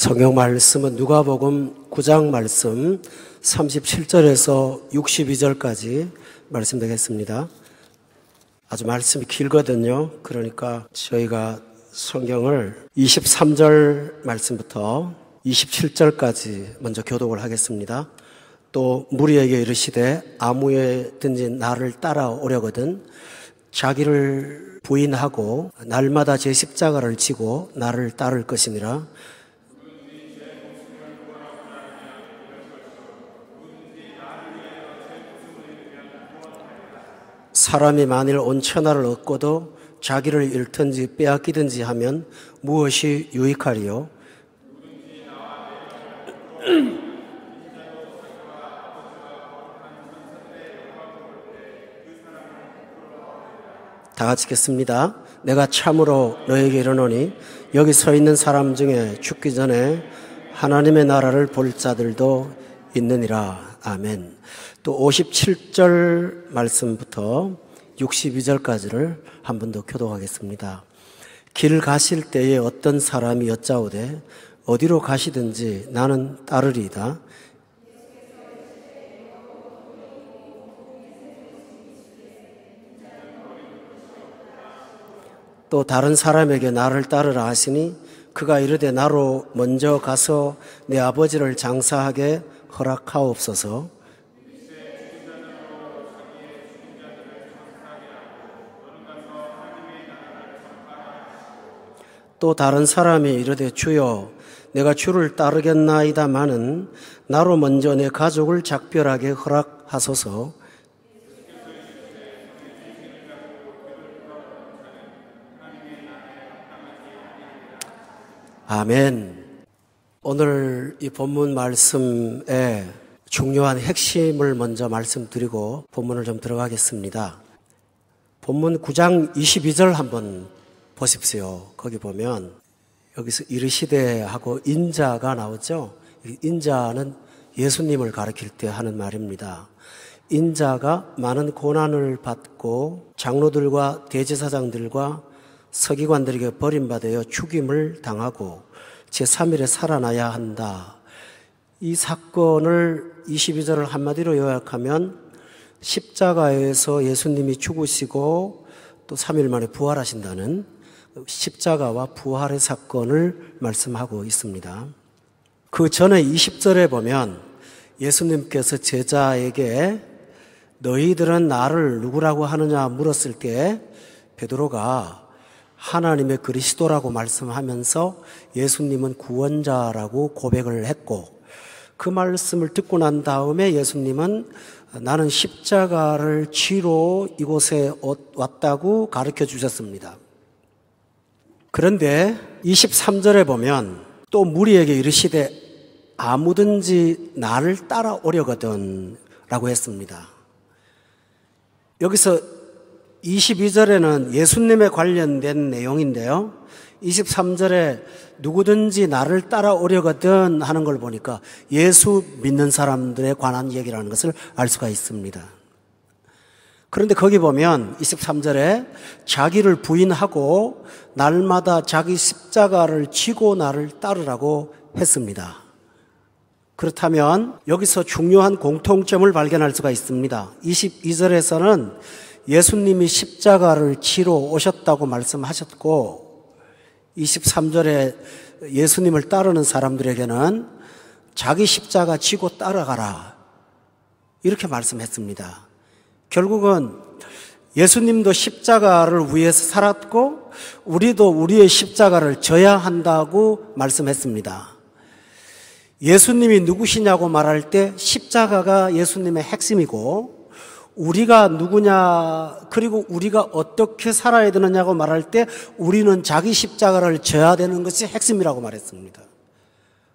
성경 말씀은 누가복음 9장 말씀 37절에서 62절까지 말씀드리겠습니다. 아주 말씀이 길거든요. 그러니까 저희가 성경을 23절 말씀부터 27절까지 먼저 교독을 하겠습니다. 또 무리에게 이르시되 아무에든지 나를 따라오려거든 자기를 부인하고 날마다 제 십자가를 지고 나를 따를 것이니라. 사람이 만일 온 천하를 얻고도 자기를 잃든지 빼앗기든지 하면 무엇이 유익하리요? 다 같이 읽겠습니다. 내가 참으로 너에게 이르노니 여기 서 있는 사람 중에 죽기 전에 하나님의 나라를 볼 자들도 있느니라. 아멘. 또 57절 말씀부터 62절까지를 한 번 더 교독하겠습니다. 길 가실 때에 어떤 사람이 여짜오되 어디로 가시든지 나는 따르리이다. 또 다른 사람에게 나를 따르라 하시니 그가 이르되 나로 먼저 가서 내 아버지를 장사하게 허락하옵소서. 또 다른 사람이 이르되 주여 내가 주를 따르겠나이다마는 나로 먼저 내 가족을 작별하게 허락하소서. 아멘. 오늘 이 본문 말씀의 중요한 핵심을 먼저 말씀드리고 본문을 좀 들어가겠습니다. 본문 9장 22절 한번 보십시오. 거기 보면 여기서 이르시되 하고 인자가 나오죠. 인자는 예수님을 가리킬 때 하는 말입니다. 인자가 많은 고난을 받고 장로들과 대제사장들과 서기관들에게 버림받아 죽임을 당하고 제3일에 살아나야 한다. 이 사건을 22절을 한마디로 요약하면 십자가에서 예수님이 죽으시고 또 3일 만에 부활하신다는 십자가와 부활의 사건을 말씀하고 있습니다. 그 전에 20절에 보면 예수님께서 제자에게 너희들은 나를 누구라고 하느냐 물었을 때 베드로가 하나님의 그리스도라고 말씀하면서 예수님은 구원자라고 고백을 했고 그 말씀을 듣고 난 다음에 예수님은 나는 십자가를 지러 이곳에 왔다고 가르쳐 주셨습니다. 그런데 23절에 보면 또 무리에게 이르시되 아무든지 나를 따라오려거든 라고 했습니다. 여기서 22절에는 예수님에 관련된 내용인데요. 23절에 누구든지 나를 따라오려거든 하는 걸 보니까 예수 믿는 사람들에 관한 얘기라는 것을 알 수가 있습니다. 그런데 거기 보면 23절에 자기를 부인하고 날마다 자기 십자가를 지고 나를 따르라고 했습니다. 그렇다면 여기서 중요한 공통점을 발견할 수가 있습니다. 22절에서는 예수님이 십자가를 지러 오셨다고 말씀하셨고 23절에 예수님을 따르는 사람들에게는 자기 십자가 지고 따라가라 이렇게 말씀했습니다. 결국은 예수님도 십자가를 위해서 살았고 우리도 우리의 십자가를 져야 한다고 말씀했습니다. 예수님이 누구시냐고 말할 때 십자가가 예수님의 핵심이고 우리가 누구냐 그리고 우리가 어떻게 살아야 되느냐고 말할 때 우리는 자기 십자가를 져야 되는 것이 핵심이라고 말했습니다.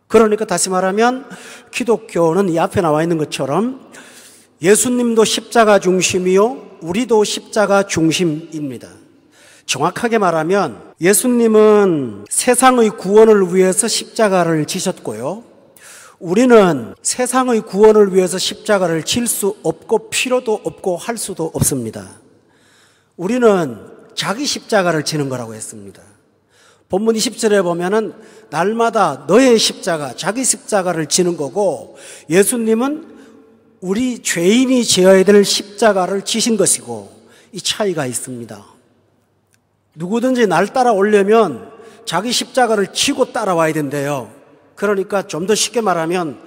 그러니까 다시 말하면 기독교는 이 앞에 나와 있는 것처럼 예수님도 십자가 중심이요 우리도 십자가 중심입니다. 정확하게 말하면 예수님은 세상의 구원을 위해서 십자가를 지셨고요 우리는 세상의 구원을 위해서 십자가를 질 수 없고 필요도 없고 할 수도 없습니다. 우리는 자기 십자가를 지는 거라고 했습니다. 본문 20절에 보면은 날마다 너의 십자가, 자기 십자가를 지는 거고, 예수님은 우리 죄인이 지어야 될 십자가를 지신 것이고, 이 차이가 있습니다. 누구든지 날 따라오려면 자기 십자가를 지고 따라와야 된대요. 그러니까 좀 더 쉽게 말하면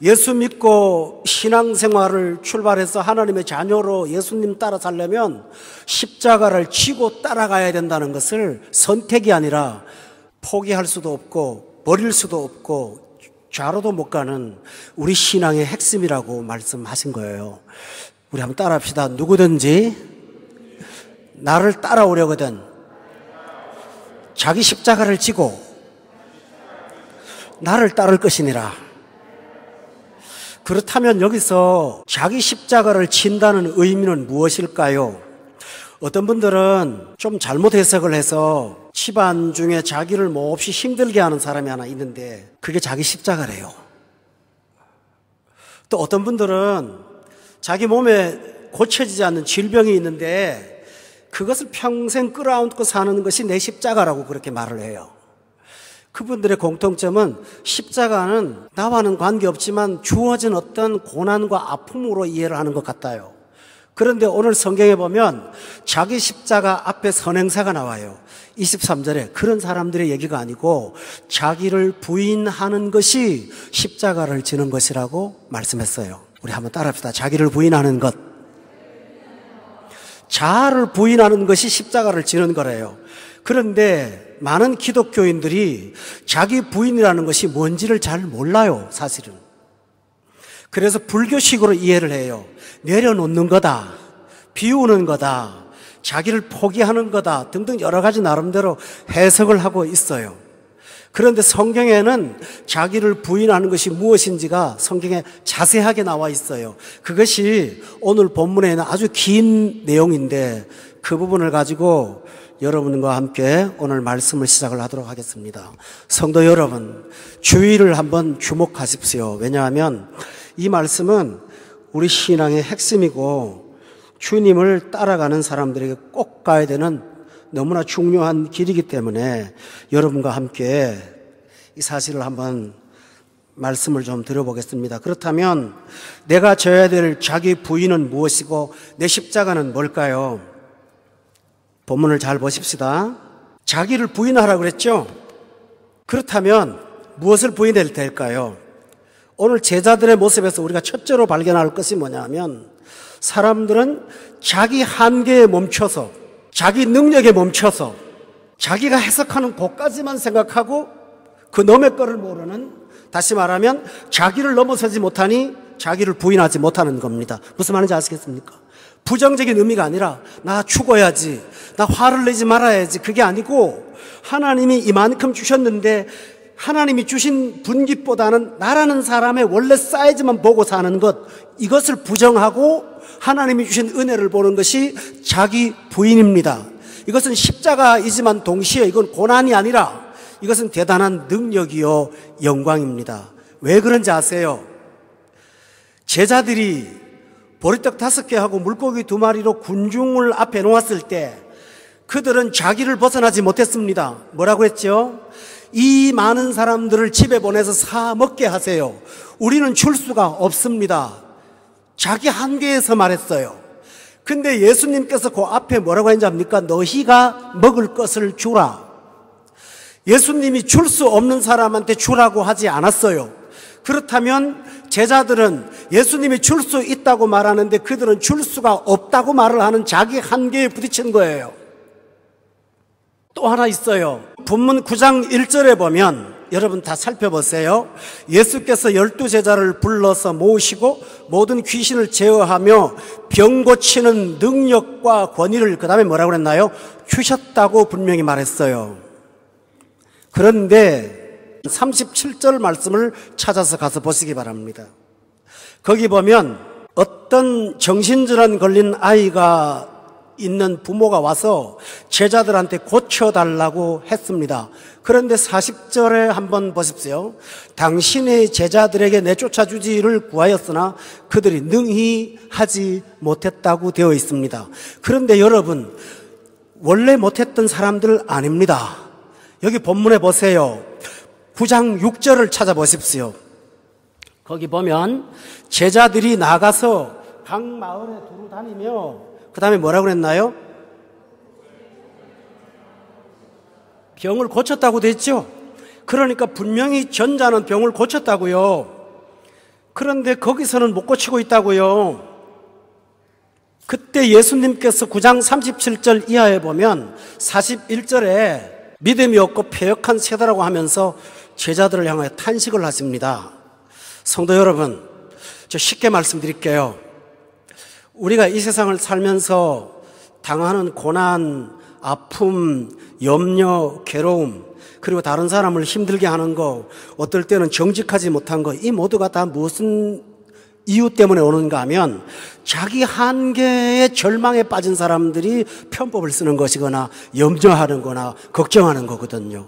예수 믿고 신앙생활을 출발해서 하나님의 자녀로 예수님 따라 살려면 십자가를 지고 따라가야 된다는 것을 선택이 아니라 포기할 수도 없고 버릴 수도 없고 좌로도 못 가는 우리 신앙의 핵심이라고 말씀하신 거예요. 우리 한번 따라합시다. 누구든지 나를 따라오려거든 자기 십자가를 지고 나를 따를 것이니라. 그렇다면 여기서 자기 십자가를 진다는 의미는 무엇일까요? 어떤 분들은 좀 잘못 해석을 해서 집안 중에 자기를 몹시 힘들게 하는 사람이 하나 있는데 그게 자기 십자가래요. 또 어떤 분들은 자기 몸에 고쳐지지 않는 질병이 있는데 그것을 평생 끌어안고 사는 것이 내 십자가라고 그렇게 말을 해요. 그분들의 공통점은 십자가는 나와는 관계없지만 주어진 어떤 고난과 아픔으로 이해를 하는 것 같아요. 그런데 오늘 성경에 보면 자기 십자가 앞에 선행사가 나와요. 23절에 그런 사람들의 얘기가 아니고 자기를 부인하는 것이 십자가를 지는 것이라고 말씀했어요. 우리 한번 따라합시다. 자기를 부인하는 것. 자아를 부인하는 것이 십자가를 지는 거래요. 그런데 많은 기독교인들이 자기 부인이라는 것이 뭔지를 잘 몰라요, 사실은. 그래서 불교식으로 이해를 해요. 내려놓는 거다, 비우는 거다, 자기를 포기하는 거다 등등 여러 가지 나름대로 해석을 하고 있어요. 그런데 성경에는 자기를 부인하는 것이 무엇인지가 성경에 자세하게 나와 있어요. 그것이 오늘 본문에는 아주 긴 내용인데 그 부분을 가지고 여러분과 함께 오늘 말씀을 시작을 하도록 하겠습니다. 성도 여러분, 주의를 한번 주목하십시오. 왜냐하면 이 말씀은 우리 신앙의 핵심이고 주님을 따라가는 사람들에게 꼭 가야 되는 너무나 중요한 길이기 때문에 여러분과 함께 이 사실을 한번 말씀을 좀 드려보겠습니다. 그렇다면 내가 져야 될 자기 부인은 무엇이고 내 십자가는 뭘까요? 본문을 잘 보십시다. 자기를 부인하라고 그랬죠? 그렇다면 무엇을 부인해야 될까요? 오늘 제자들의 모습에서 우리가 첫째로 발견할 것이 뭐냐면 사람들은 자기 한계에 멈춰서 자기 능력에 멈춰서 자기가 해석하는 것까지만 생각하고 그 너의 거를 모르는, 다시 말하면 자기를 넘어서지 못하니 자기를 부인하지 못하는 겁니다. 무슨 말인지 아시겠습니까? 부정적인 의미가 아니라 나 죽어야지, 나 화를 내지 말아야지, 그게 아니고 하나님이 이만큼 주셨는데 하나님이 주신 분깃보다는 나라는 사람의 원래 사이즈만 보고 사는 것, 이것을 부정하고 하나님이 주신 은혜를 보는 것이 자기 부인입니다. 이것은 십자가이지만 동시에 이건 고난이 아니라 이것은 대단한 능력이요 영광입니다. 왜 그런지 아세요? 제자들이 보리떡 5개하고 물고기 2마리로 군중을 앞에 놓았을 때 그들은 자기를 벗어나지 못했습니다. 뭐라고 했죠? 이 많은 사람들을 집에 보내서 사 먹게 하세요. 우리는 줄 수가 없습니다. 자기 한계에서 말했어요. 근데 예수님께서 그 앞에 뭐라고 했는지 압니까? 너희가 먹을 것을 주라. 예수님이 줄 수 없는 사람한테 주라고 하지 않았어요. 그렇다면 제자들은 예수님이 줄 수 있다고 말하는데 그들은 줄 수가 없다고 말을 하는 자기 한계에 부딪힌 거예요. 또 하나 있어요. 본문 9장 1절에 보면 여러분 다 살펴보세요. 예수께서 12제자를 불러서 모으시고 모든 귀신을 제어하며 병 고치는 능력과 권위를 그 다음에 뭐라고 그랬나요? 주셨다고 분명히 말했어요. 그런데 37절 말씀을 찾아서 가서 보시기 바랍니다. 거기 보면 어떤 정신질환 걸린 아이가 있는 부모가 와서 제자들한테 고쳐달라고 했습니다. 그런데 40절에 한번 보십시오. 당신의 제자들에게 내쫓아주지를 구하였으나 그들이 능히 하지 못했다고 되어 있습니다. 그런데 여러분, 원래 못했던 사람들 아닙니다. 여기 본문에 보세요. 9장 6절을 찾아보십시오. 거기 보면 제자들이 나가서 각 마을에 두루 다니며 그 다음에 뭐라고 그랬나요? 병을 고쳤다고 됐죠. 그러니까 분명히 전자는 병을 고쳤다고요. 그런데 거기서는 못 고치고 있다고요. 그때 예수님께서 9장 37절 이하에 보면 41절에 믿음이 없고 패역한 세대라고 하면서 제자들을 향하여 탄식을 하십니다. 성도 여러분, 저 쉽게 말씀드릴게요. 우리가 이 세상을 살면서 당하는 고난, 아픔, 염려, 괴로움, 그리고 다른 사람을 힘들게 하는 거, 어떨 때는 정직하지 못한 거, 이 모두가 다 무슨 이유 때문에 오는가 하면 자기 한계의 절망에 빠진 사람들이 편법을 쓰는 것이거나 염려하는 거나 걱정하는 거거든요.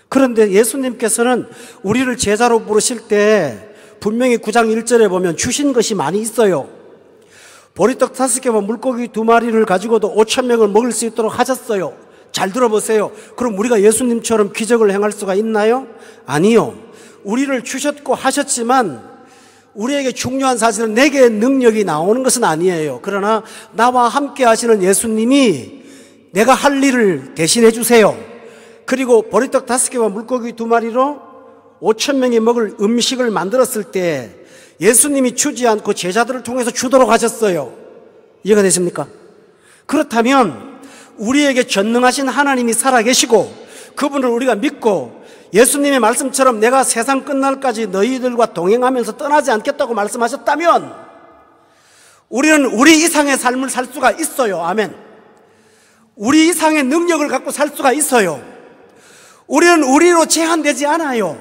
그런데 예수님께서는 우리를 제자로 부르실 때 분명히 9장 1절에 보면 주신 것이 많이 있어요. 보리떡 5개와 물고기 2마리를 가지고도 5,000명을 먹을 수 있도록 하셨어요. 잘 들어보세요. 그럼 우리가 예수님처럼 기적을 행할 수가 있나요? 아니요. 우리를 주셨고 하셨지만 우리에게 중요한 사실은 내게 능력이 나오는 것은 아니에요. 그러나 나와 함께 하시는 예수님이 내가 할 일을 대신해 주세요. 그리고 보리떡 5개와 물고기 2마리로 5,000명이 먹을 음식을 만들었을 때 예수님이 주지 않고 제자들을 통해서 주도록 하셨어요. 이해가 되십니까? 그렇다면 우리에게 전능하신 하나님이 살아계시고 그분을 우리가 믿고 예수님의 말씀처럼 내가 세상 끝날까지 너희들과 동행하면서 떠나지 않겠다고 말씀하셨다면 우리는 우리 이상의 삶을 살 수가 있어요. 아멘. 우리 이상의 능력을 갖고 살 수가 있어요. 우리는 우리로 제한되지 않아요.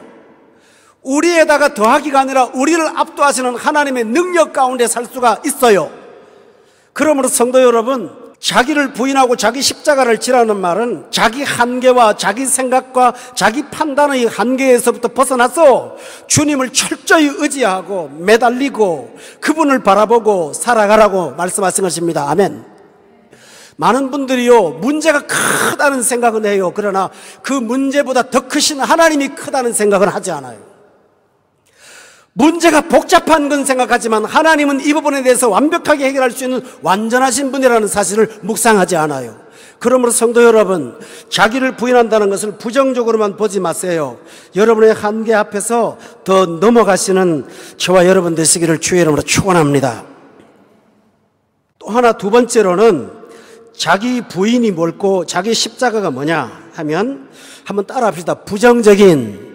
우리에다가 더하기가 아니라 우리를 압도하시는 하나님의 능력 가운데 살 수가 있어요. 그러므로 성도 여러분, 자기를 부인하고 자기 십자가를 지라는 말은 자기 한계와 자기 생각과 자기 판단의 한계에서부터 벗어나서 주님을 철저히 의지하고 매달리고 그분을 바라보고 살아가라고 말씀하신 것입니다. 아멘. 많은 분들이요, 문제가 크다는 생각은 해요. 그러나 그 문제보다 더 크신 하나님이 크다는 생각은 하지 않아요. 문제가 복잡한 건 생각하지만 하나님은 이 부분에 대해서 완벽하게 해결할 수 있는 완전하신 분이라는 사실을 묵상하지 않아요. 그러므로 성도 여러분, 자기를 부인한다는 것을 부정적으로만 보지 마세요. 여러분의 한계 앞에서 더 넘어가시는 저와 여러분 되시기를 주의 이름으로 축원합니다. 또 하나, 두 번째로는 자기 부인이 뭘고 자기 십자가가 뭐냐 하면 한번 따라 합시다. 부정적인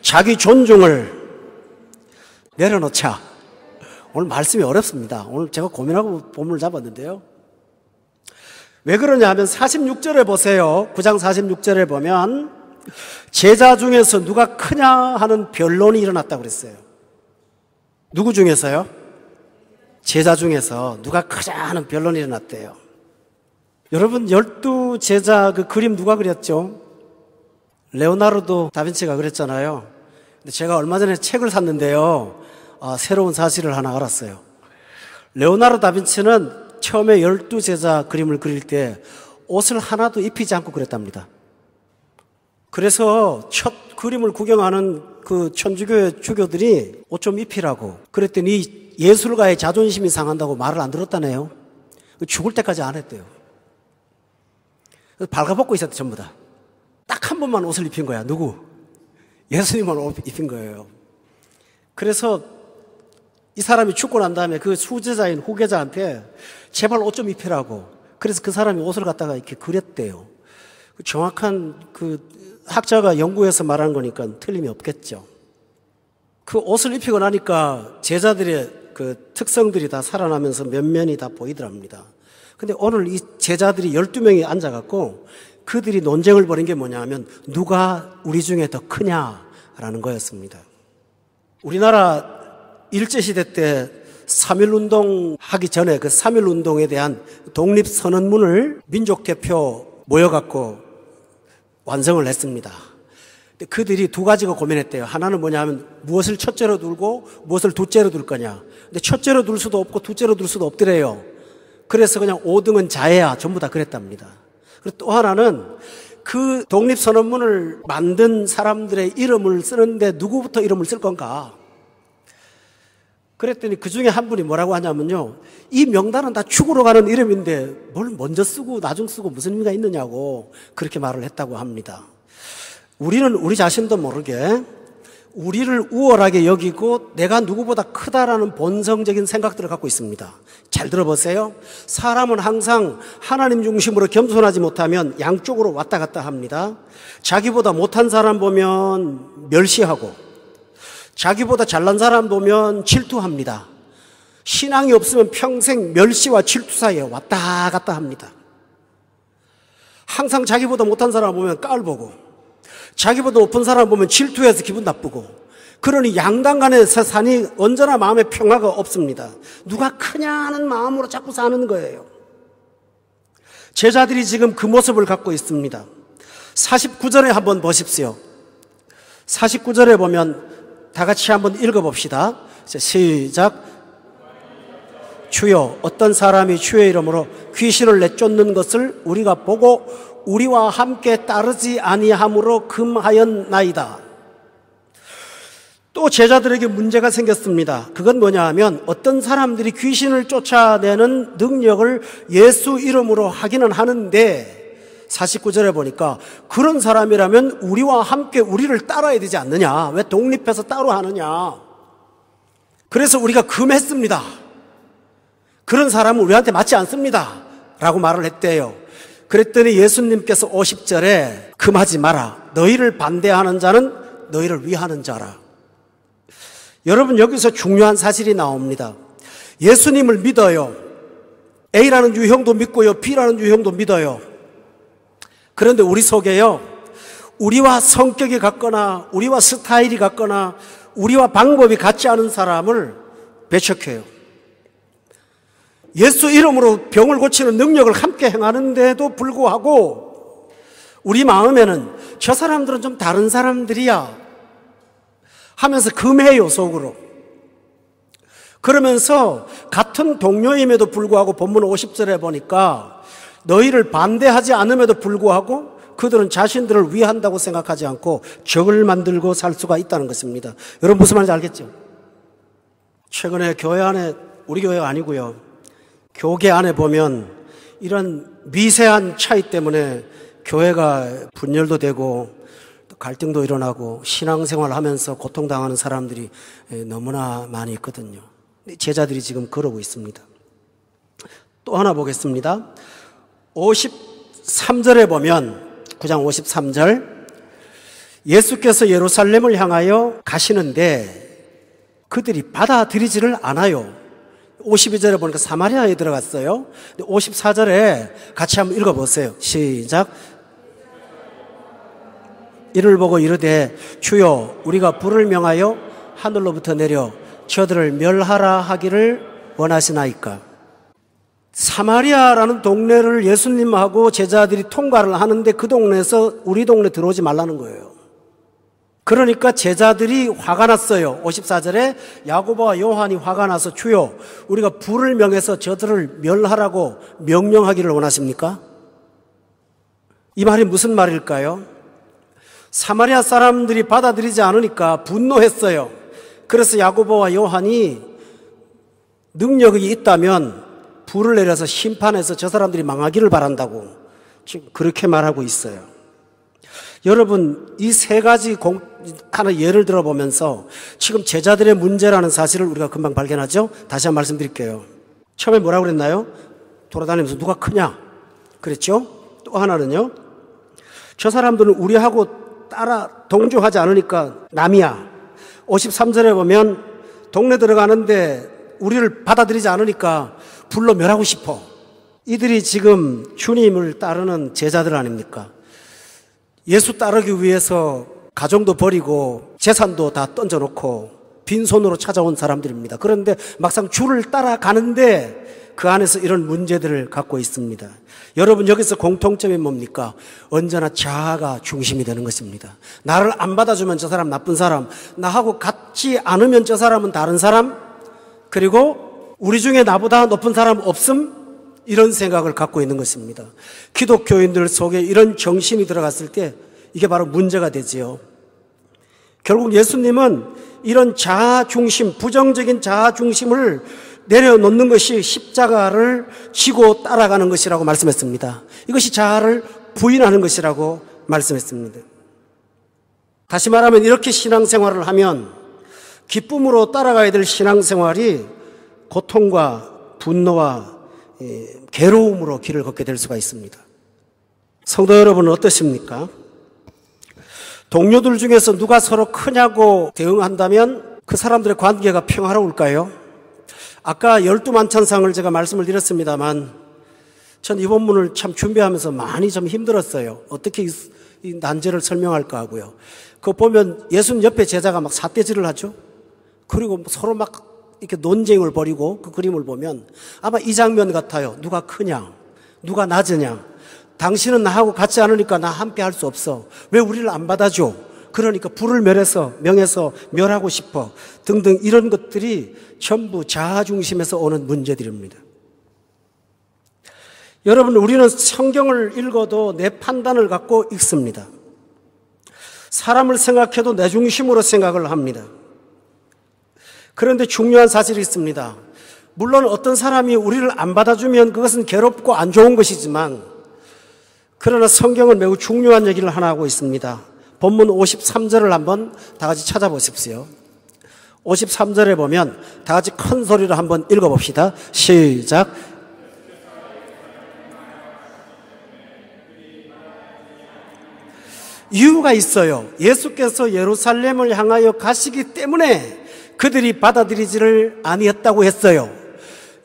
자기 존중을 내려놓자. 오늘 말씀이 어렵습니다. 오늘 제가 고민하고 본문을 잡았는데요. 왜 그러냐 하면 46절에 보세요. 9장 46절에 보면 제자 중에서 누가 크냐 하는 변론이 일어났다고 그랬어요. 누구 중에서요? 제자 중에서 누가 크냐 하는 변론이 일어났대요. 여러분, 12제자 그 그림 누가 그렸죠? 레오나르도 다빈치가 그렸잖아요. 근데 제가 얼마 전에 책을 샀는데요. 새로운 사실을 하나 알았어요. 레오나르도 다빈치는 처음에 12제자 그림을 그릴 때 옷을 하나도 입히지 않고 그렸답니다. 그래서 첫 그림을 구경하는 그 천주교의 주교들이 옷 좀 입히라고 그랬더니 예술가의 자존심이 상한다고 말을 안 들었다네요. 죽을 때까지 안 했대요. 발가벗고 있었대, 전부 다. 딱 한 번만 옷을 입힌 거야. 누구? 예수님만 옷 입힌 거예요. 그래서 이 사람이 죽고 난 다음에 그 수제자인 후계자한테 제발 옷 좀 입히라고. 그래서 그 사람이 옷을 갖다가 이렇게 그렸대요. 정확한 그 학자가 연구해서 말한 거니까 틀림이 없겠죠. 그 옷을 입히고 나니까 제자들의 그 특성들이 다 살아나면서 면면이 다 보이더랍니다. 근데 오늘 이 제자들이 12명이 앉아갖고 그들이 논쟁을 벌인 게 뭐냐 하면 누가 우리 중에 더 크냐라는 거였습니다. 우리나라 일제시대 때 3.1운동 하기 전에 그 3.1운동에 대한 독립선언문을 민족대표 모여갖고 완성을 했습니다. 근데 그들이 두 가지가 고민했대요. 하나는 뭐냐 하면 무엇을 첫째로 둘고 무엇을 둘째로 둘 거냐. 근데 첫째로 둘 수도 없고 둘째로 둘 수도 없더래요. 그래서 그냥 5등은 자해야 전부 다 그랬답니다. 그리고 또 하나는 그 독립선언문을 만든 사람들의 이름을 쓰는데 누구부터 이름을 쓸 건가? 그랬더니 그 중에 한 분이 뭐라고 하냐면요, 이 명단은 다 죽으러 가는 이름인데 뭘 먼저 쓰고 나중 쓰고 무슨 의미가 있느냐고 그렇게 말을 했다고 합니다. 우리는 우리 자신도 모르게 우리를 우월하게 여기고 내가 누구보다 크다라는 본성적인 생각들을 갖고 있습니다. 잘 들어보세요. 사람은 항상 하나님 중심으로 겸손하지 못하면 양쪽으로 왔다 갔다 합니다. 자기보다 못한 사람 보면 멸시하고, 자기보다 잘난 사람 보면 질투합니다. 신앙이 없으면 평생 멸시와 질투 사이에 왔다 갔다 합니다. 항상 자기보다 못한 사람 보면 깔보고, 자기보다 높은 사람 보면 질투해서 기분 나쁘고, 그러니 양당 간의 세상이 언제나 마음에 평화가 없습니다. 누가 크냐는 마음으로 자꾸 사는 거예요. 제자들이 지금 그 모습을 갖고 있습니다. 49절에 한번 보십시오. 49절에 보면 다 같이 한번 읽어봅시다. 시작. 주여, 어떤 사람이 주의 이름으로 귀신을 내쫓는 것을 우리가 보고 우리와 함께 따르지 아니함으로 금하였나이다. 또 제자들에게 문제가 생겼습니다. 그건 뭐냐 하면 어떤 사람들이 귀신을 쫓아내는 능력을 예수 이름으로 하기는 하는데 49절에 보니까 그런 사람이라면 우리와 함께 우리를 따라야 되지 않느냐, 왜 독립해서 따로 하느냐. 그래서 우리가 금했습니다. 그런 사람은 우리한테 맞지 않습니다 라고 말을 했대요. 그랬더니 예수님께서 50절에 금하지 마라, 너희를 반대하는 자는 너희를 위하는 자라. 여러분, 여기서 중요한 사실이 나옵니다. 예수님을 믿어요. A라는 유형도 믿고요, B라는 유형도 믿어요. 그런데 우리 속에요, 우리와 성격이 같거나 우리와 스타일이 같거나 우리와 방법이 같지 않은 사람을 배척해요. 예수 이름으로 병을 고치는 능력을 함께 행하는데도 불구하고 우리 마음에는 저 사람들은 좀 다른 사람들이야 하면서 금해요, 속으로. 그러면서 같은 동료임에도 불구하고 본문 50절에 보니까 너희를 반대하지 않음에도 불구하고 그들은 자신들을 위한다고 생각하지 않고 적을 만들고 살 수가 있다는 것입니다. 여러분 무슨 말인지 알겠죠? 최근에 교회 안에, 우리 교회가 아니고요, 교계 안에 보면 이런 미세한 차이 때문에 교회가 분열도 되고 갈등도 일어나고 신앙생활을 하면서 고통당하는 사람들이 너무나 많이 있거든요. 제자들이 지금 그러고 있습니다. 또 하나 보겠습니다. 53절에 보면, 9장 53절, 예수께서 예루살렘을 향하여 가시는데 그들이 받아들이지를 않아요. 52절에 보니까 사마리아에 들어갔어요. 54절에 같이 한번 읽어보세요. 시작. 이를 보고 이르되 주여, 우리가 불을 명하여 하늘로부터 내려 저들을 멸하라 하기를 원하시나이까. 사마리아라는 동네를 예수님하고 제자들이 통과를 하는데 그 동네에서 우리 동네 들어오지 말라는 거예요. 그러니까 제자들이 화가 났어요. 54절에 야고보와 요한이 화가 나서 주여, 우리가 불을 명해서 저들을 멸하라고 명령하기를 원하십니까? 이 말이 무슨 말일까요? 사마리아 사람들이 받아들이지 않으니까 분노했어요. 그래서 야고보와 요한이 능력이 있다면 불을 내려서 심판해서 저 사람들이 망하기를 바란다고 지금 그렇게 말하고 있어요. 여러분, 이 세 가지 하나 예를 들어보면서 지금 제자들의 문제라는 사실을 우리가 금방 발견하죠. 다시 한번 말씀드릴게요. 처음에 뭐라고 그랬나요? 돌아다니면서 누가 크냐 그랬죠. 또 하나는요, 저 사람들은 우리하고 따라 동조하지 않으니까 남이야. 53절에 보면 동네 들어가는데 우리를 받아들이지 않으니까 불러 멸하고 싶어. 이들이 지금 주님을 따르는 제자들 아닙니까? 예수 따르기 위해서 가정도 버리고 재산도 다 던져놓고 빈손으로 찾아온 사람들입니다. 그런데 막상 주를 따라가는데 그 안에서 이런 문제들을 갖고 있습니다. 여러분, 여기서 공통점이 뭡니까? 언제나 자아가 중심이 되는 것입니다. 나를 안 받아주면 저 사람 나쁜 사람, 나하고 같지 않으면 저 사람은 다른 사람, 그리고 우리 중에 나보다 높은 사람 없음, 이런 생각을 갖고 있는 것입니다. 기독교인들 속에 이런 정신이 들어갔을 때 이게 바로 문제가 되지요. 결국 예수님은 이런 자아중심, 부정적인 자아중심을 내려놓는 것이 십자가를 지고 따라가는 것이라고 말씀했습니다. 이것이 자아를 부인하는 것이라고 말씀했습니다. 다시 말하면 이렇게 신앙생활을 하면 기쁨으로 따라가야 될 신앙생활이 고통과 분노와 괴로움으로 길을 걷게 될 수가 있습니다. 성도 여러분은 어떠십니까? 동료들 중에서 누가 서로 크냐고 대응한다면 그 사람들의 관계가 평화로울까요? 아까 12만찬상을 제가 말씀을 드렸습니다만 전 이 본문을 참 준비하면서 많이 좀 힘들었어요. 어떻게 이 난제를 설명할까 하고요. 그거 보면 예수님 옆에 제자가 막 삿대질을 하죠. 그리고 서로 막 이렇게 논쟁을 벌이고 그 그림을 보면 아마 이 장면 같아요. 누가 크냐? 누가 낮으냐? 당신은 나하고 같지 않으니까 나 함께 할 수 없어. 왜 우리를 안 받아줘? 그러니까 부를 명해서 멸하고 싶어. 등등 이런 것들이 전부 자아중심에서 오는 문제들입니다. 여러분, 우리는 성경을 읽어도 내 판단을 갖고 읽습니다. 사람을 생각해도 내 중심으로 생각을 합니다. 그런데 중요한 사실이 있습니다. 물론 어떤 사람이 우리를 안 받아주면 그것은 괴롭고 안 좋은 것이지만 그러나 성경은 매우 중요한 얘기를 하나 하고 있습니다. 본문 53절을 한번 다 같이 찾아보십시오. 53절에 보면 다 같이 큰 소리로 한번 읽어봅시다. 시작. 이유가 있어요. 예수께서 예루살렘을 향하여 가시기 때문에 그들이 받아들이지를 아니했다고 했어요.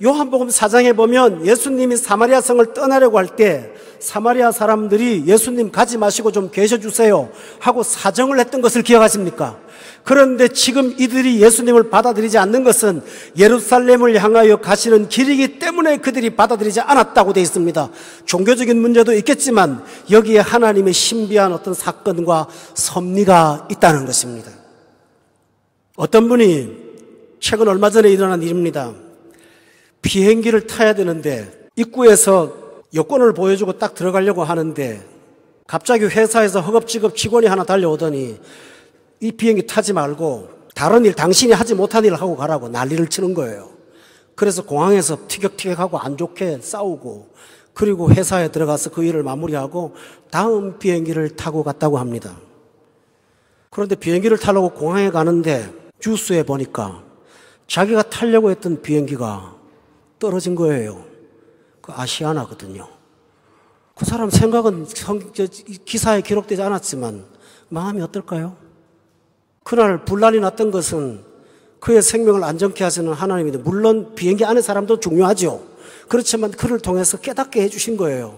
요한복음 4장에 보면 예수님이 사마리아 성을 떠나려고 할 때 사마리아 사람들이 예수님 가지 마시고 좀 계셔주세요 하고 사정을 했던 것을 기억하십니까? 그런데 지금 이들이 예수님을 받아들이지 않는 것은 예루살렘을 향하여 가시는 길이기 때문에 그들이 받아들이지 않았다고 되어 있습니다. 종교적인 문제도 있겠지만 여기에 하나님의 신비한 어떤 사건과 섭리가 있다는 것입니다. 어떤 분이 최근 얼마 전에 일어난 일입니다. 비행기를 타야 되는데 입구에서 여권을 보여주고 딱 들어가려고 하는데 갑자기 회사에서 허겁지겁 직원이 하나 달려오더니 이 비행기 타지 말고 다른 일, 당신이 하지 못한 일을 하고 가라고 난리를 치는 거예요. 그래서 공항에서 티격태격하고 안 좋게 싸우고 그리고 회사에 들어가서 그 일을 마무리하고 다음 비행기를 타고 갔다고 합니다. 그런데 비행기를 타려고 공항에 가는데 뉴스에 보니까 자기가 타려고 했던 비행기가 떨어진 거예요. 그 아시아나거든요. 그 사람 생각은 기사에 기록되지 않았지만 마음이 어떨까요? 그날 분란이 났던 것은 그의 생명을 안전케 하시는 하나님인데 물론 비행기 안에 사람도 중요하죠. 그렇지만 그를 통해서 깨닫게 해주신 거예요.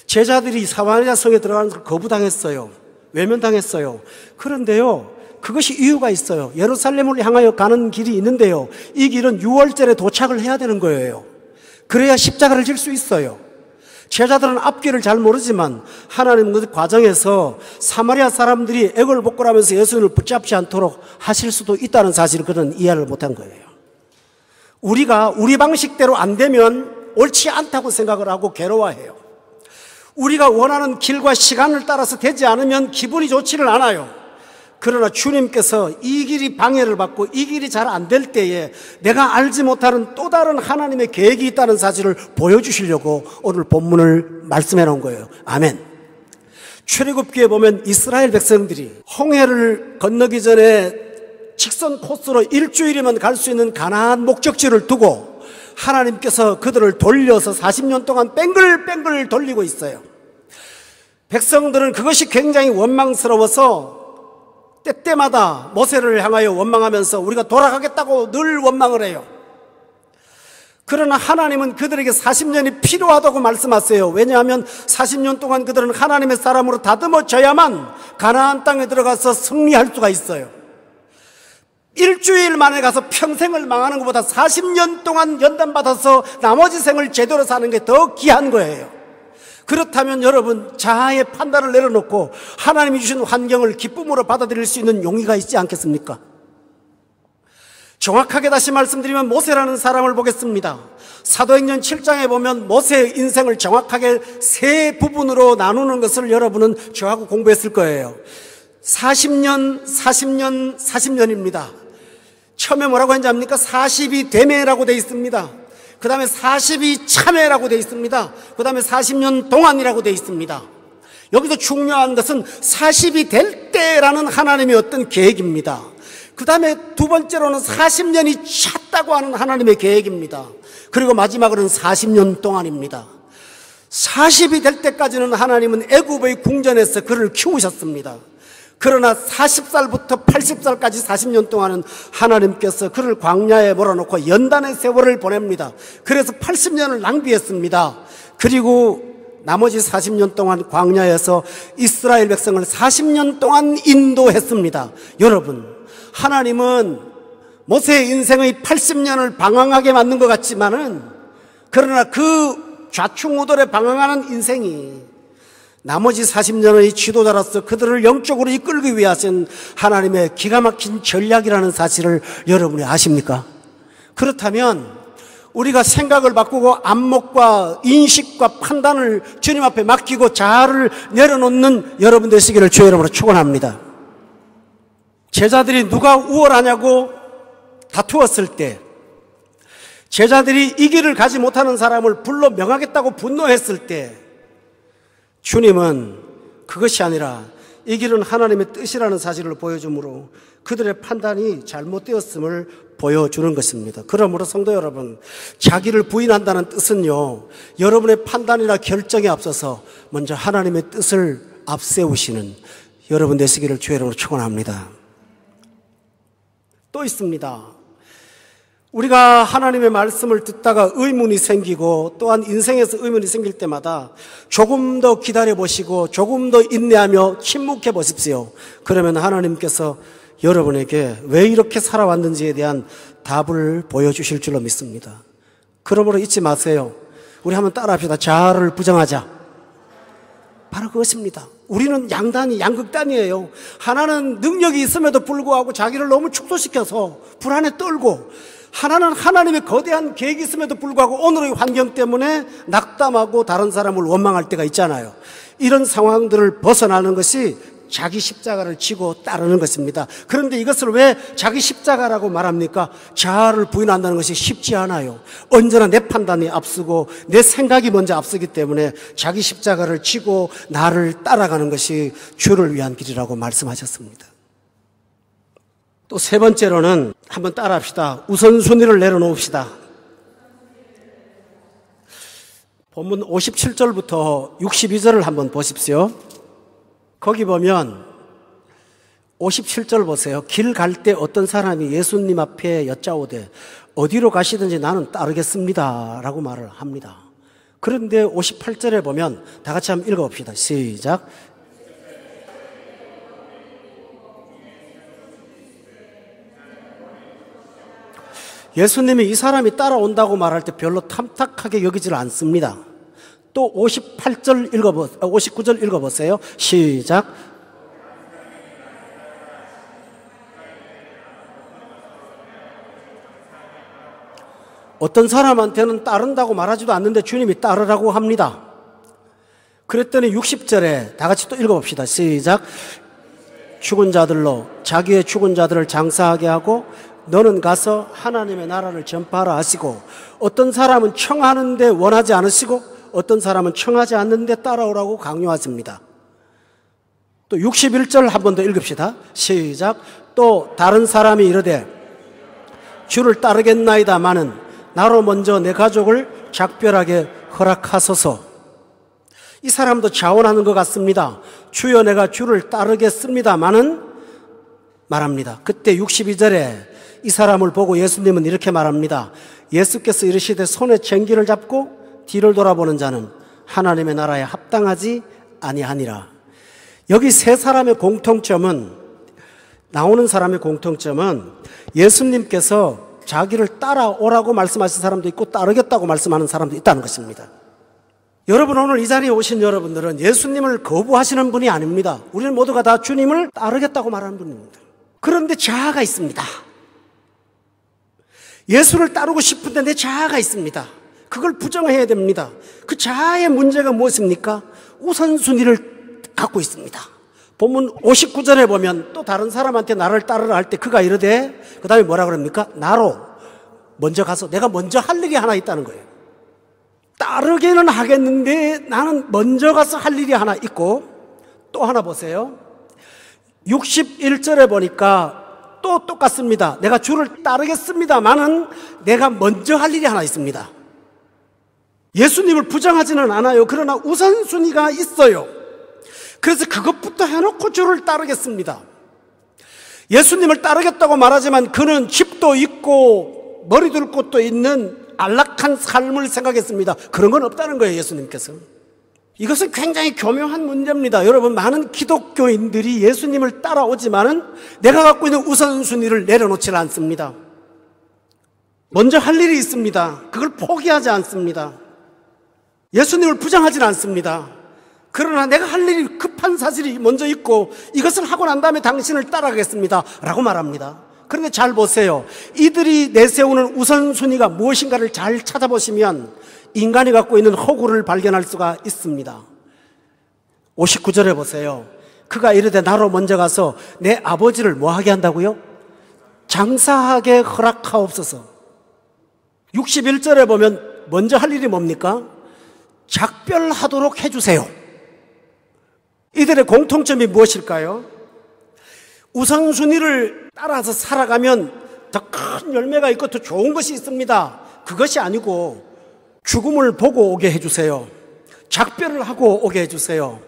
제자들이 사마리아 성에 들어가는 걸 거부당했어요. 외면당했어요. 그런데요, 그것이 이유가 있어요. 예루살렘을 향하여 가는 길이 있는데요, 이 길은 6월절에 도착을 해야 되는 거예요. 그래야 십자가를 질 수 있어요. 제자들은 앞길을 잘 모르지만 하나님 그 과정에서 사마리아 사람들이 애걸복걸하면서 예수님을 붙잡지 않도록 하실 수도 있다는 사실을 그들은 이해를 못한 거예요. 우리가 우리 방식대로 안 되면 옳지 않다고 생각을 하고 괴로워해요. 우리가 원하는 길과 시간을 따라서 되지 않으면 기분이 좋지를 않아요. 그러나 주님께서 이 길이 방해를 받고 이 길이 잘 안 될 때에 내가 알지 못하는 또 다른 하나님의 계획이 있다는 사실을 보여주시려고 오늘 본문을 말씀해 놓은 거예요. 아멘. 출애굽기에 보면 이스라엘 백성들이 홍해를 건너기 전에 직선 코스로 일주일이면 갈 수 있는 가나안 목적지를 두고 하나님께서 그들을 돌려서 40년 동안 뺑글뺑글 돌리고 있어요. 백성들은 그것이 굉장히 원망스러워서 때때마다 모세를 향하여 원망하면서 우리가 돌아가겠다고 늘 원망을 해요. 그러나 하나님은 그들에게 40년이 필요하다고 말씀하세요. 왜냐하면 40년 동안 그들은 하나님의 사람으로 다듬어져야만 가나안 땅에 들어가서 승리할 수가 있어요. 일주일 만에 가서 평생을 망하는 것보다 40년 동안 연단받아서 나머지 생을 제대로 사는 게 더 귀한 거예요. 그렇다면 여러분, 자아의 판단을 내려놓고 하나님이 주신 환경을 기쁨으로 받아들일 수 있는 용의가 있지 않겠습니까? 정확하게 다시 말씀드리면 모세라는 사람을 보겠습니다. 사도행전 7장에 보면 모세의 인생을 정확하게 세 부분으로 나누는 것을 여러분은 저하고 공부했을 거예요. 40년, 40년, 40년입니다. 처음에 뭐라고 했는지 압니까? 40이 되매라고 되어 있습니다. 그 다음에 40이 참회라고 되어 있습니다. 그 다음에 40년 동안이라고 되어 있습니다. 여기서 중요한 것은 40이 될 때라는 하나님의 어떤 계획입니다. 그 다음에 두 번째로는 40년이 찼다고 하는 하나님의 계획입니다. 그리고 마지막으로는 40년 동안입니다. 40이 될 때까지는 하나님은 애굽의 궁전에서 그를 키우셨습니다. 그러나 40살부터 80살까지 40년 동안은 하나님께서 그를 광야에 몰아놓고 연단의 세월을 보냅니다. 그래서 80년을 낭비했습니다. 그리고 나머지 40년 동안 광야에서 이스라엘 백성을 40년 동안 인도했습니다. 여러분, 하나님은 모세의 인생의 80년을 방황하게 만든 것 같지만은, 그러나 그 좌충우돌에 방황하는 인생이 나머지 40년의 지도자로서 그들을 영적으로 이끌기 위하신 하나님의 기가 막힌 전략이라는 사실을 여러분이 아십니까? 그렇다면 우리가 생각을 바꾸고 안목과 인식과 판단을 주님 앞에 맡기고 자아를 내려놓는 여러분 되시기를 주의 이름으로 축원합니다. 제자들이 누가 우월하냐고 다투었을 때, 제자들이 이 길을 가지 못하는 사람을 불러 명하겠다고 분노했을 때, 주님은 그것이 아니라 이 길은 하나님의 뜻이라는 사실을 보여주므로 그들의 판단이 잘못되었음을 보여주는 것입니다. 그러므로 성도 여러분, 자기를 부인한다는 뜻은요, 여러분의 판단이나 결정에 앞서서 먼저 하나님의 뜻을 앞세우시는 여러분 되시기를 주의 이름으로 축원합니다. 또 있습니다. 우리가 하나님의 말씀을 듣다가 의문이 생기고 또한 인생에서 의문이 생길 때마다 조금 더 기다려보시고 조금 더 인내하며 침묵해 보십시오. 그러면 하나님께서 여러분에게 왜 이렇게 살아왔는지에 대한 답을 보여주실 줄로 믿습니다. 그러므로 잊지 마세요. 우리 한번 따라합시다. 자아를 부정하자. 바로 그것입니다. 우리는 양극단이에요. 하나는 능력이 있음에도 불구하고 자기를 너무 축소시켜서 불안에 떨고, 하나는 하나님의 거대한 계획이 있음에도 불구하고 오늘의 환경 때문에 낙담하고 다른 사람을 원망할 때가 있잖아요. 이런 상황들을 벗어나는 것이 자기 십자가를 지고 따르는 것입니다. 그런데 이것을 왜 자기 십자가라고 말합니까? 자아를 부인한다는 것이 쉽지 않아요. 언제나 내 판단이 앞서고 내 생각이 먼저 앞서기 때문에 자기 십자가를 지고 나를 따라가는 것이 주를 위한 길이라고 말씀하셨습니다. 또 세 번째로는 한번 따라합시다. 우선순위를 내려놓읍시다. 본문 57절부터 62절을 한번 보십시오. 거기 보면 57절 보세요. 길 갈 때 어떤 사람이 예수님 앞에 여짜오되 어디로 가시든지 나는 따르겠습니다 라고 말을 합니다. 그런데 58절에 보면 다 같이 한번 읽어봅시다. 시작. 예수님이 이 사람이 따라온다고 말할 때 별로 탐탁하게 여기질 않습니다. 또 59절 읽어보세요. 시작. 어떤 사람한테는 따른다고 말하지도 않는데 주님이 따르라고 합니다. 그랬더니 60절에 다 같이 또 읽어봅시다. 시작. 죽은 자들로 자기의 죽은 자들을 장사하게 하고 너는 가서 하나님의 나라를 전파하라 하시고, 어떤 사람은 청하는데 원하지 않으시고 어떤 사람은 청하지 않는데 따라오라고 강요하십니다. 또 61절 한 번 더 읽읍시다. 시작. 또 다른 사람이 이르되 주를 따르겠나이다마는 나로 먼저 내 가족을 작별하게 허락하소서. 이 사람도 자원하는 것 같습니다. 주여 내가 주를 따르겠습니다마는 말합니다. 그때 62절에 이 사람을 보고 예수님은 이렇게 말합니다. 예수께서 이르시되 손에 쟁기를 잡고 뒤를 돌아보는 자는 하나님의 나라에 합당하지 아니하니라. 여기 세 사람의 공통점은, 나오는 사람의 공통점은 예수님께서 자기를 따라오라고 말씀하신 사람도 있고 따르겠다고 말씀하는 사람도 있다는 것입니다. 여러분, 오늘 이 자리에 오신 여러분들은 예수님을 거부하시는 분이 아닙니다. 우리는 모두가 다 주님을 따르겠다고 말하는 분입니다. 그런데 자아가 있습니다. 예수를 따르고 싶은데 내 자아가 있습니다. 그걸 부정해야 됩니다. 그 자아의 문제가 무엇입니까? 우선순위를 갖고 있습니다. 본문 59절에 보면 또 다른 사람한테 나를 따르라 할 때 그가 이르되 그 다음에 뭐라 그럽니까? 나로 먼저 가서 내가 먼저 할 일이 하나 있다는 거예요. 따르게는 하겠는데 나는 먼저 가서 할 일이 하나 있고, 또 하나 보세요. 61절에 보니까 또 똑같습니다. 내가 주를 따르겠습니다만은 내가 먼저 할 일이 하나 있습니다. 예수님을 부정하지는 않아요. 그러나 우선순위가 있어요. 그래서 그것부터 해놓고 주를 따르겠습니다. 예수님을 따르겠다고 말하지만 그는 집도 있고 머리 둘 곳도 있는 안락한 삶을 생각했습니다. 그런 건 없다는 거예요, 예수님께서. 이것은 굉장히 교묘한 문제입니다. 여러분, 많은 기독교인들이 예수님을 따라오지만은 내가 갖고 있는 우선순위를 내려놓지 않습니다. 먼저 할 일이 있습니다. 그걸 포기하지 않습니다. 예수님을 부정하지는 않습니다. 그러나 내가 할 일이 급한 사실이 먼저 있고 이것을 하고 난 다음에 당신을 따라가겠습니다 라고 말합니다. 그런데 잘 보세요. 이들이 내세우는 우선순위가 무엇인가를 잘 찾아보시면 인간이 갖고 있는 허구를 발견할 수가 있습니다. 59절에 보세요. 그가 이르되 나로 먼저 가서 내 아버지를 뭐하게 한다고요? 장사하게 허락하옵소서. 61절에 보면 먼저 할 일이 뭡니까? 작별하도록 해주세요. 이들의 공통점이 무엇일까요? 우선순위를 따라서 살아가면 더 큰 열매가 있고 더 좋은 것이 있습니다. 그것이 아니고 죽음을 보고 오게 해주세요. 작별을 하고 오게 해주세요.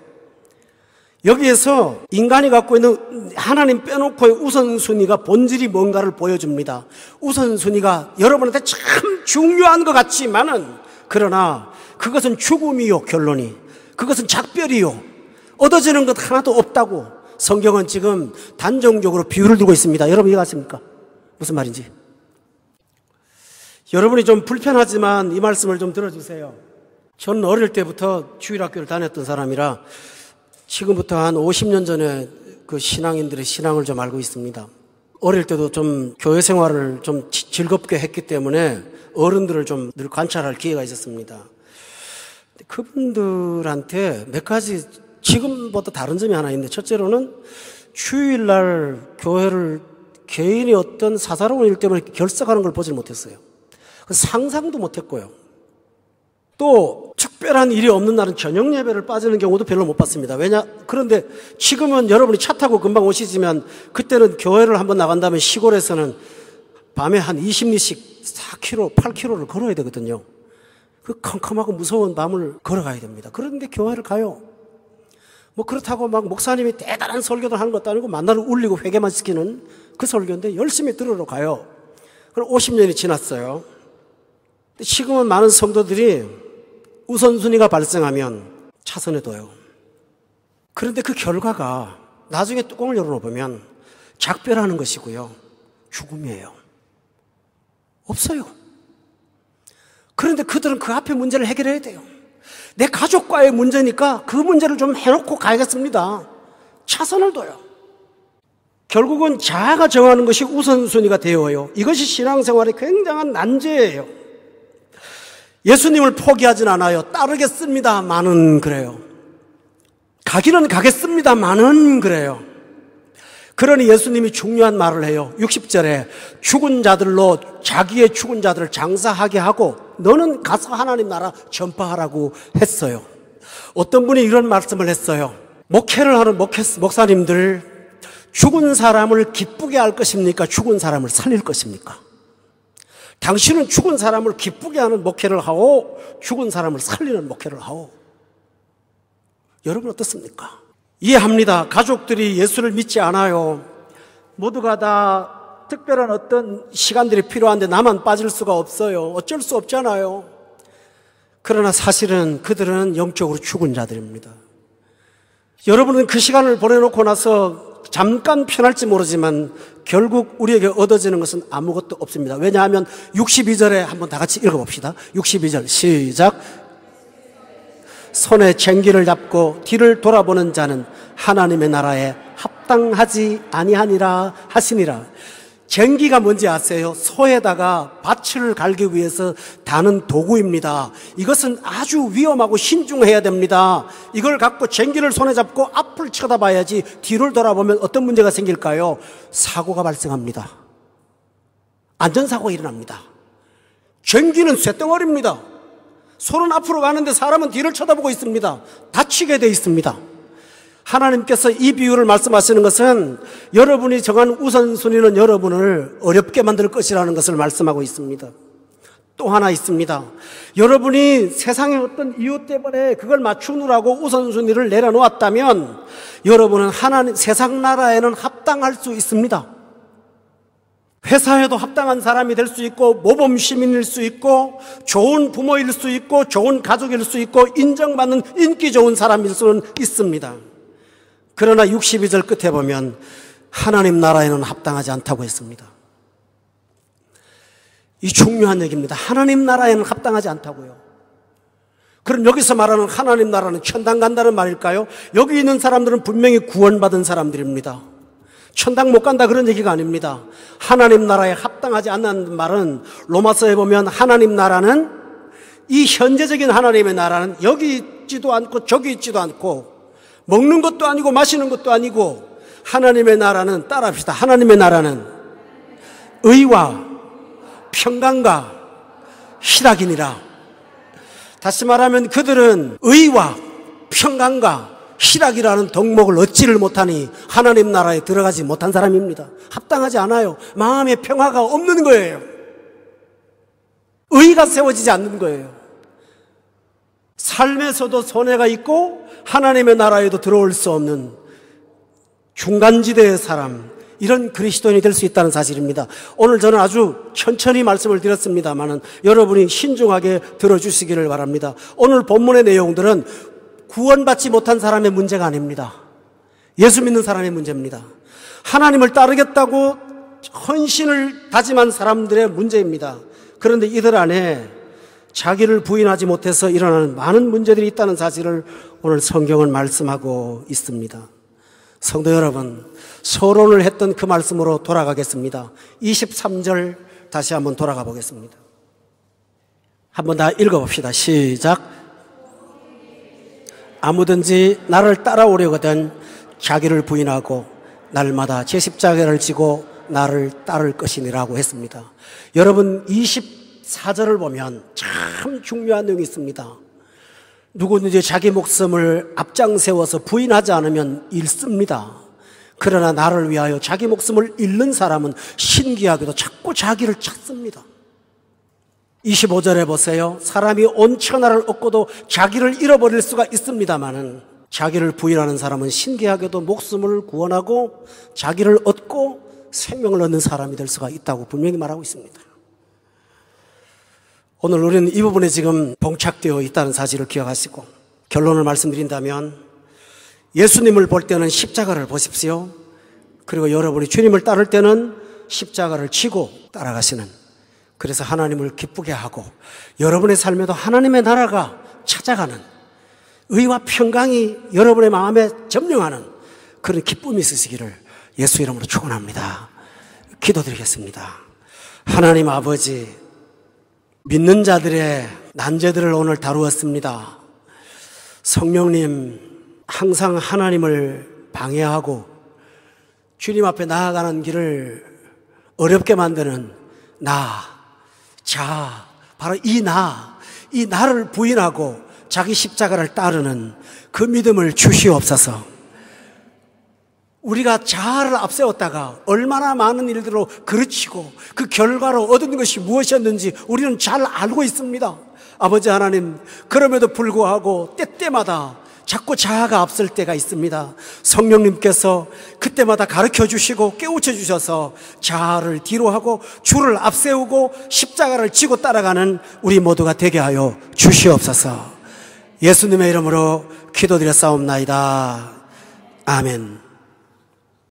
여기에서 인간이 갖고 있는 하나님 빼놓고의 우선순위가 본질이 뭔가를 보여줍니다. 우선순위가 여러분한테 참 중요한 것 같지만은 그러나 그것은 죽음이요, 결론이. 그것은 작별이요. 얻어지는 것 하나도 없다고 성경은 지금 단정적으로 비유를 두고 있습니다. 여러분 이해하십니까? 무슨 말인지. 여러분이 좀 불편하지만 이 말씀을 좀 들어주세요. 저는 어릴 때부터 주일학교를 다녔던 사람이라 지금부터 한 50년 전에 그 신앙인들의 신앙을 좀 알고 있습니다. 어릴 때도 좀 교회 생활을 좀 즐겁게 했기 때문에 어른들을 좀 늘 관찰할 기회가 있었습니다. 그분들한테 몇 가지 지금보다 다른 점이 하나 있는데, 첫째로는 주일날 교회를 개인의 어떤 사사로운 일 때문에 결석하는 걸 보질 못했어요. 상상도 못했고요. 또 특별한 일이 없는 날은 저녁 예배를 빠지는 경우도 별로 못 봤습니다. 그런데 지금은 여러분이 차 타고 금방 오시지만 그때는 교회를 한번 나간다면 시골에서는 밤에 한 20리씩 4km, 8km를 걸어야 되거든요. 그 컴컴하고 무서운 밤을 걸어가야 됩니다. 그런데 교회를 가요. 뭐 그렇다고 막 목사님이 대단한 설교를 하는 것도 아니고 만나를 울리고 회개만 시키는 그 설교인데 열심히 들으러 가요. 그럼 50년이 지났어요. 지금은 많은 성도들이 우선순위가 발생하면 차선에 둬요. 그런데 그 결과가 나중에 뚜껑을 열어보면 작별하는 것이고요, 죽음이에요. 없어요. 그런데 그들은 그 앞에 문제를 해결해야 돼요. 내 가족과의 문제니까 그 문제를 좀 해놓고 가야겠습니다. 차선을 둬요. 결국은 자아가 정하는 것이 우선순위가 되어요. 이것이 신앙생활의 굉장한 난제예요. 예수님을 포기하진 않아요. 따르겠습니다만은 그래요. 가기는 가겠습니다만은 그래요. 그러니 예수님이 중요한 말을 해요. 60절에 죽은 자들로 자기의 죽은 자들을 장사하게 하고 너는 가서 하나님 나라 전파하라고 했어요. 어떤 분이 이런 말씀을 했어요. 목회를 하는 목사님들, 죽은 사람을 기쁘게 할 것입니까? 죽은 사람을 살릴 것입니까? 당신은 죽은 사람을 기쁘게 하는 목회를 하고 죽은 사람을 살리는 목회를 하고. 여러분 어떻습니까? 이해합니다. 가족들이 예수를 믿지 않아요. 모두가 다 특별한 어떤 시간들이 필요한데 나만 빠질 수가 없어요. 어쩔 수 없잖아요. 그러나 사실은 그들은 영적으로 죽은 자들입니다. 여러분은 그 시간을 보내놓고 나서 잠깐 편할지 모르지만 결국 우리에게 얻어지는 것은 아무것도 없습니다. 왜냐하면 62절에 한번 다 같이 읽어봅시다. 62절 시작. 손에 쟁기를 잡고 뒤를 돌아보는 자는 하나님의 나라에 합당하지 아니하니라 하시니라. 쟁기가 뭔지 아세요? 소에다가 밭을 갈기 위해서 다는 도구입니다. 이것은 아주 위험하고 신중해야 됩니다. 이걸 갖고 쟁기를 손에 잡고 앞을 쳐다봐야지 뒤를 돌아보면 어떤 문제가 생길까요? 사고가 발생합니다. 안전사고가 일어납니다. 쟁기는 쇳덩어리입니다. 손은 앞으로 가는데 사람은 뒤를 쳐다보고 있습니다. 다치게 돼 있습니다. 하나님께서 이 비유를 말씀하시는 것은 여러분이 정한 우선순위는 여러분을 어렵게 만들 것이라는 것을 말씀하고 있습니다. 또 하나 있습니다. 여러분이 세상의 어떤 이유 때문에 그걸 맞추느라고 우선순위를 내려놓았다면 여러분은 하나님, 세상 나라에는 합당할 수 있습니다. 회사에도 합당한 사람이 될 수 있고, 모범 시민일 수 있고, 좋은 부모일 수 있고, 좋은 가족일 수 있고, 인정받는 인기 좋은 사람일 수는 있습니다. 그러나 62절 끝에 보면 하나님 나라에는 합당하지 않다고 했습니다. 이 중요한 얘기입니다. 하나님 나라에는 합당하지 않다고요. 그럼 여기서 말하는 하나님 나라는 천당 간다는 말일까요? 여기 있는 사람들은 분명히 구원받은 사람들입니다. 천당 못 간다 그런 얘기가 아닙니다. 하나님 나라에 합당하지 않는 말은 로마서에 보면 하나님 나라는, 이 현재적인 하나님의 나라는 여기 있지도 않고 저기 있지도 않고 먹는 것도 아니고 마시는 것도 아니고, 하나님의 나라는, 따라합시다. 하나님의 나라는 의와 평강과 희락이니라. 다시 말하면 그들은 의와 평강과 희락이라는 덕목을 얻지를 못하니 하나님 나라에 들어가지 못한 사람입니다. 합당하지 않아요. 마음의 평화가 없는 거예요. 의가 세워지지 않는 거예요. 삶에서도 손해가 있고 하나님의 나라에도 들어올 수 없는 중간지대의 사람, 이런 그리스도인이 될 수 있다는 사실입니다. 오늘 저는 아주 천천히 말씀을 드렸습니다만 여러분이 신중하게 들어주시기를 바랍니다. 오늘 본문의 내용들은 구원받지 못한 사람의 문제가 아닙니다. 예수 믿는 사람의 문제입니다. 하나님을 따르겠다고 헌신을 다짐한 사람들의 문제입니다. 그런데 이들 안에 자기를 부인하지 못해서 일어나는 많은 문제들이 있다는 사실을 오늘 성경은 말씀하고 있습니다. 성도 여러분, 서론을 했던 그 말씀으로 돌아가겠습니다. 23절 다시 한번 돌아가 보겠습니다. 한번 다 읽어봅시다. 시작. 아무든지 나를 따라오려거든 자기를 부인하고 날마다 제 십자가를 지고 나를 따를 것이니라고 했습니다. 여러분, 24절을 보면 참 중요한 내용이 있습니다. 누구든지 자기 목숨을 앞장 세워서 부인하지 않으면 잃습니다. 그러나 나를 위하여 자기 목숨을 잃는 사람은 신기하게도 자꾸 자기를 찾습니다. 25절에 보세요. 사람이 온 천하를 얻고도 자기를 잃어버릴 수가 있습니다마는 자기를 부인하는 사람은 신기하게도 목숨을 구원하고 자기를 얻고 생명을 얻는 사람이 될 수가 있다고 분명히 말하고 있습니다. 오늘 우리는 이 부분에 지금 봉착되어 있다는 사실을 기억하시고, 결론을 말씀드린다면 예수님을 볼 때는 십자가를 보십시오. 그리고 여러분이 주님을 따를 때는 십자가를 지고 따라가시는, 그래서 하나님을 기쁘게 하고 여러분의 삶에도 하나님의 나라가 찾아가는, 의와 평강이 여러분의 마음에 점령하는 그런 기쁨이 있으시기를 예수 이름으로 축원합니다. 기도드리겠습니다. 하나님 아버지, 믿는 자들의 난제들을 오늘 다루었습니다. 성령님, 항상 하나님을 방해하고 주님 앞에 나아가는 길을 어렵게 만드는 바로 이 나를 부인하고 자기 십자가를 따르는 그 믿음을 주시옵소서. 우리가 자아를 앞세웠다가 얼마나 많은 일들로 그르치고 그 결과로 얻은 것이 무엇이었는지 우리는 잘 알고 있습니다. 아버지 하나님, 그럼에도 불구하고 때때마다 자꾸 자아가 앞설 때가 있습니다. 성령님께서 그때마다 가르쳐 주시고 깨우쳐 주셔서 자아를 뒤로 하고 주를 앞세우고 십자가를 지고 따라가는 우리 모두가 되게 하여 주시옵소서. 예수님의 이름으로 기도드렸사옵나이다. 아멘.